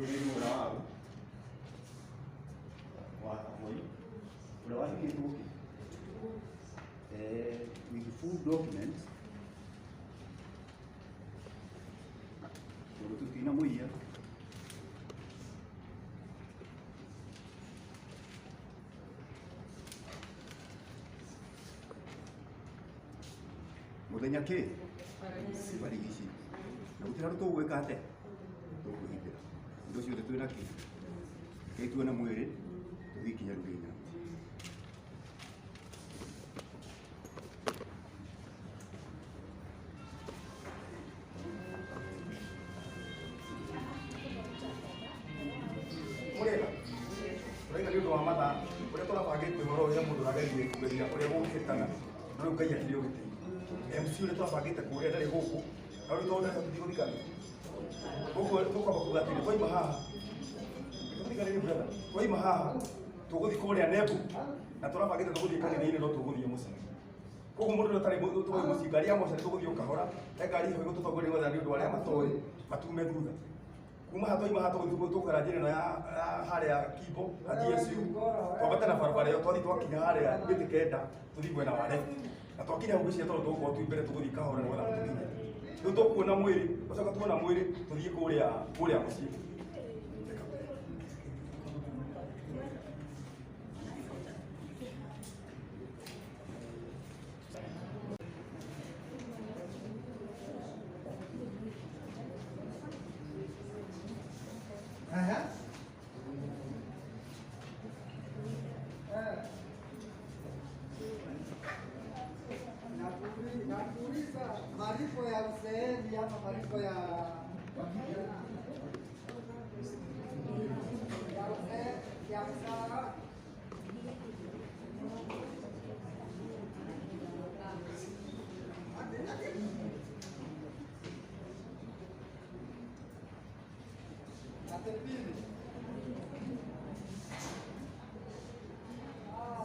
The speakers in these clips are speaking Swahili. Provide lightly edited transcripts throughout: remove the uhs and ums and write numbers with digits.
ni mura wa hoi ule wa kitu with full documents ndio tutina muia muthenya ki barigisi na gutira ruto gweka ate tukuhindira ndo cio twina ki ketu na mwiri tuthikinya ruginya ndio wa matha uria turabangite horo ya mundu agerie kugeria uria gukitana no ngai akiri ugite MC uria turabangite kuria ndari guku na uri tonda tuthi guthikana guku tukaba kugatire twaima haha tuthikana ni brother twaima haha tuguthi kuria nebu na turabangite tuguthi kanini no tuguthi muci koguo mundu no tari tuguthi muci ngari ya moca tuguthi ukahora ngari ho gututongore wetha ni undu aria matoi matume thutha kuma hatoi hato tukara njira no ya haria kibo na DSU twabata na barabara yo twathi twakinya haria biti kenda tuthi gwena wale na twakinya huko cia toro tugo tu imbere tuguthi kahora no wala tukinya tu tukuona mwiri ucoka tuona mwiri tuthi kuria muci Malipo ya uzeeni ama malipo ya msara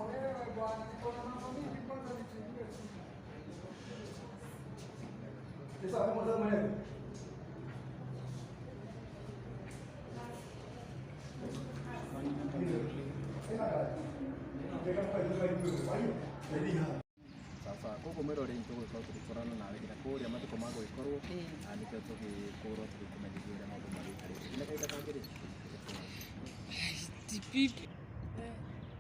wewe bwana, niko na mambo mingi kwanza nichukue. Sasa kama mwanzo mwenyewe sasa guku mirore itu gukorwo tugikorana nawe nginya kuria matiko ma gugikorwo nikio tugikorwo tugikumenya maundu marikari ina kaita kangiri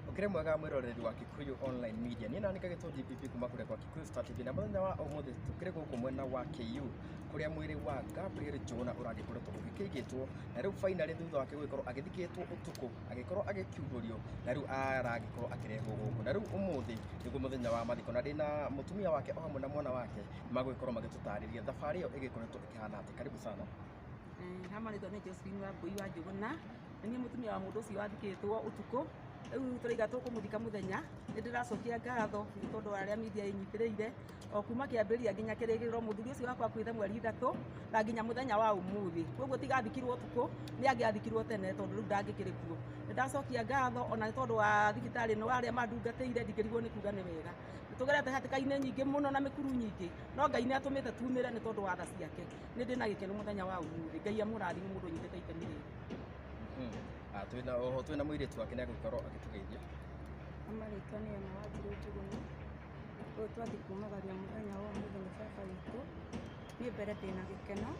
ukire mwega mwiroreri wa Kikuyu Online Media ni nani kagitwo GPP kuma kuria kwa Kikuyu Star TV na muthenya wa umuthi tukire guku mwena wa KU kuria mwiri wa Gabriel Njuguna uragikoretwo ugikigitwo na riu finally thutha wake gugikorwo agithikitwo utuku agikorwo agikiugurio na riu aragikorwo akirehwo guku na riu umuthi niguo muthenya wa mathiko na ndina mutumia wake o hamwe na mwana wake magugikorwo magitutariria thabari iyo igikoretwo ikihana ati karibu sana hama ni tone Josephine wa Mbui wa Njuguna ni mutumia wa mundu ucio wathikitwo utuku riu turiga tukumuthika muthenya ndiracokia ngatho ni tondu aria media inyitiriire o kuma kiambiria nginya kirigiriro muthuri ucio wakwa kwitha mweri 3 na nginya muthenya wa umuthi koguo tigathikirwo tuko ni angiathikirwo tene tondu riu ndangikirikuo ndacokia ngatho ona tondu wa thibitari no aria mandungateire ndikirigwo ni kuga ni wega tugerete hatikaine nyingi muno na mikuru nyingi no Ngai ni atumite tumire ni tondu wa tha ciake ni ndina gikeno muthenya wa umuthi Ngai amurathime mundu nyitite itemi riri twina muiritu wake ni agukorwo agitugeithia amarĩtwa nĩ ena wa Njirũ Njuguna ũyũ twathi kumagaria mũthenya wa ũmũthĩ nĩ baba witũ niĩ mbere ndĩna gĩkeno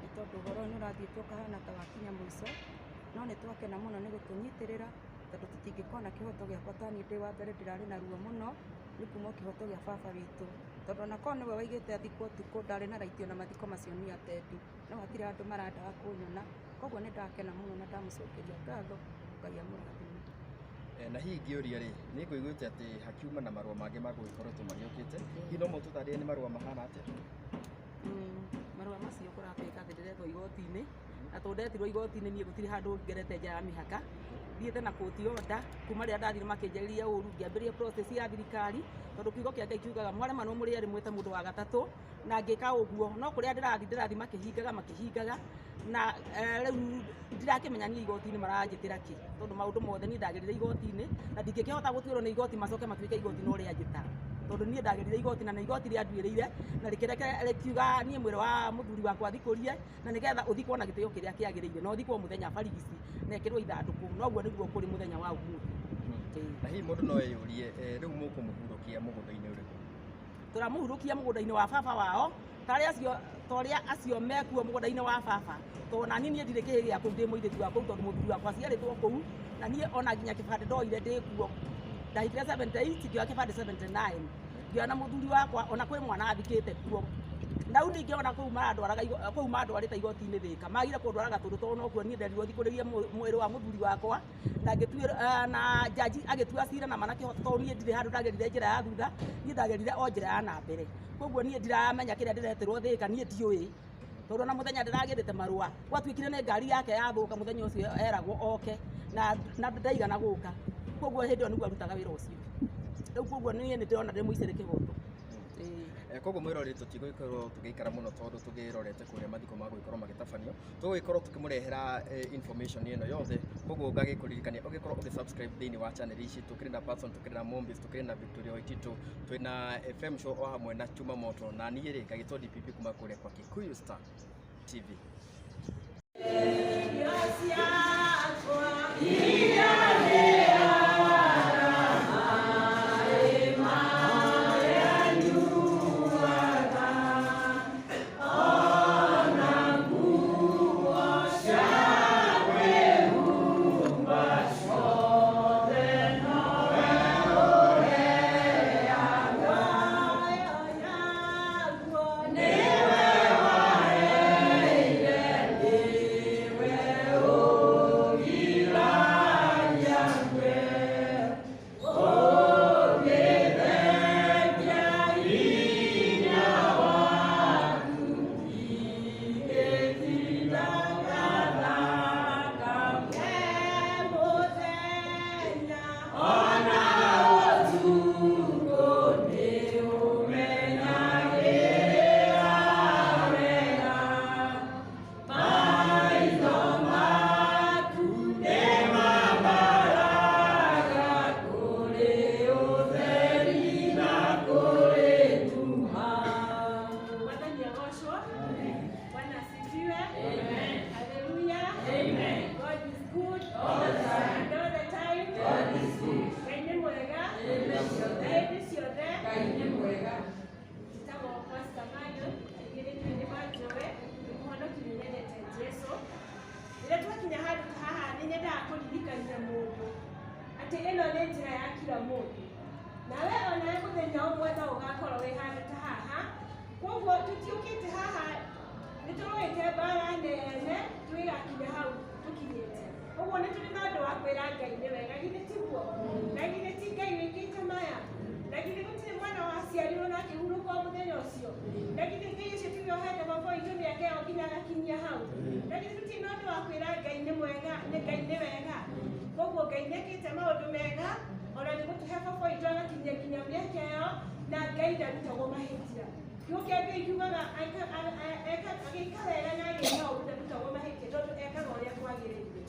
nĩ tondũ ũhoro ũyũ nĩ ũrathiĩte ũkahana ta wakinya mũico no nĩ twakena mũno nĩ gũtũnyitĩrĩra tondũ tũtingĩkona kĩhoto gĩakwa ta niĩ ndĩ wa mbere ndĩrarĩ na ruo mũno nĩ kuma kĩhoto gĩa baba witũ tondũ ona korwo nĩwe waigĩte athikwo ũtukũ ndarĩ na raitio na mathiko macio nĩ atendi no hatirĩ andũ marandaga kũnyona koguo nĩ ndakena mũno na ndamũcokeria ngatho Ngai amũrathime. Na hihi ngĩũria rĩ nĩ ngũiguĩte atĩ hakiuma na marũa mangĩ ma gũgĩkoretwo magĩũkĩte hihi no mũtũtarĩrie nĩ marũa mahana atĩa marũa macio kũratuĩka atĩ ndĩretwo igoti-inĩ na tondũ ndetirwo igoti-inĩ niĩ gũtirĩ handũ ngerete nja ya mĩhaka thiĩte na koti order kuma rĩrĩa ndathire makĩnjarĩria ũru ngĩambĩrĩria process ya thirikari tondũ kiugo kĩa Ngai kiugaga mwarema no mũrĩ mwĩte mũndũ wa gatatũ na ngĩka ũguo no kũrĩa ndĩrathi makĩhingaga na rĩu ndirakĩmenya niĩ igoti-inĩ maranjĩtĩra kĩ tondũ maũndũ mothe niĩ ndagĩrĩire igoti-inĩ na ndingĩkĩhota gũtuĩrwo nĩ igoti macoke matuĩke igoti no rĩa njĩta tondu nie ndagerire igoti na igoti ria nduireire na rikiuga nie mwire wa muthuri wakwa thikurie na nigetha uthikwo na gitio kiria kiagiriire no thikwo muthenya barigisi na ikirwo ithanduku no guo niguo kuri muthenya wa umuthi. Na hihi mundu no eyurie riu mukumuhurukia mugunda-ini uriku? Turamuhurukia mugunda-ini wa baba wao toria acio mekuo mugunda-ini wa baba tondu nani nie ndirĩ kĩhĩ gĩa kũu ndĩ mũirĩtu wa kũu tondu mũthuri wakwa ciarĩtwo kũu na niĩ ona nginya kĩbandĩ ndoire ndĩ kuo ndahikire 78 ngĩoya kĩbandĩ 79 ngĩona mũthuri wakwa ona kwĩ mwana athikĩte kuo na rĩu ningĩ ona kũu mandwarĩte igoti-inĩ Thĩka magire kũndwaraga tondũ to no kuo niĩ nderirwo thikũrĩrie mwĩrĩ wa mũthuri wakwa na jaji agĩtua cira na mana kĩhoto tondũ niĩ ndirĩ handũ ndagerire njĩra ya thutha niĩ ndagerire o njĩra ya na mbere koguo niĩ ndiramenya kĩrĩa ndĩreterwo Thĩka niĩ ndiũĩ tondu na muthenya ndiragirite marua gwatuikire ni ngari yake yathuka muthenya ucio eragwo oke na ndaigana guka koguo hindi niguo arutaga wira ucio riu koguo nie ni ndirona ndi muicire kigoto. Koguo mwirori tutigũikorwo tũgĩikara mũno tondũ tũgĩrorete kũrĩa mathiko ma gũgĩkorwo magĩtabanio tũgũgĩkorwo tũkĩmũrehera information ĩno yothe koguo ngagĩkũririkania ũgĩkorwo ũgĩ-subscribe thĩinĩ wa channel ici tũkĩrĩ na Patson tũkĩrĩ na Mombis tũkĩrĩ na Victoria Waititu twĩna FM show o hamwe na Chuma Moto na niĩ rĩ ngagĩtwo DPP kuma kũrĩa kwa Kikuyu Star TV. Ino nĩ njĩra ya kila mũndũ na we ona mũthenya ũmwe no ũgakorwo wĩ handũ ta haha koguo tũtiũkĩte haha nĩ tũrũĩte mbara nene twĩgakinya hau tũkinyĩte koguo nĩ tũrĩ na ũndũ wa kwĩra Ngai nĩ wega githĩ tiguo na githĩ ti Ngai wĩkĩte maya na githĩ gũtirĩ mwana waciarirwo na akĩhurũka o mũthenya ũcio na githĩ Ngai ũcio tiwe ũhete baba witũ mĩaka ĩyo nginya agakinyia hau na githĩ tũtirĩ na ũndũ wa kwĩra Ngai nĩ mwega Ngai nĩ wega koguo Ngai nĩekĩte maũndũ mega ona nĩ gũtũhe baba witũ agakinyia nginya mĩaka ĩyo na Ngai ndarutagwo mahĩtia gĩũke Ngai kiugaga agĩka wega na agĩka ũndũ ndarutagwo mahĩtia tondũ ekaga ũrĩa kwagĩrĩire.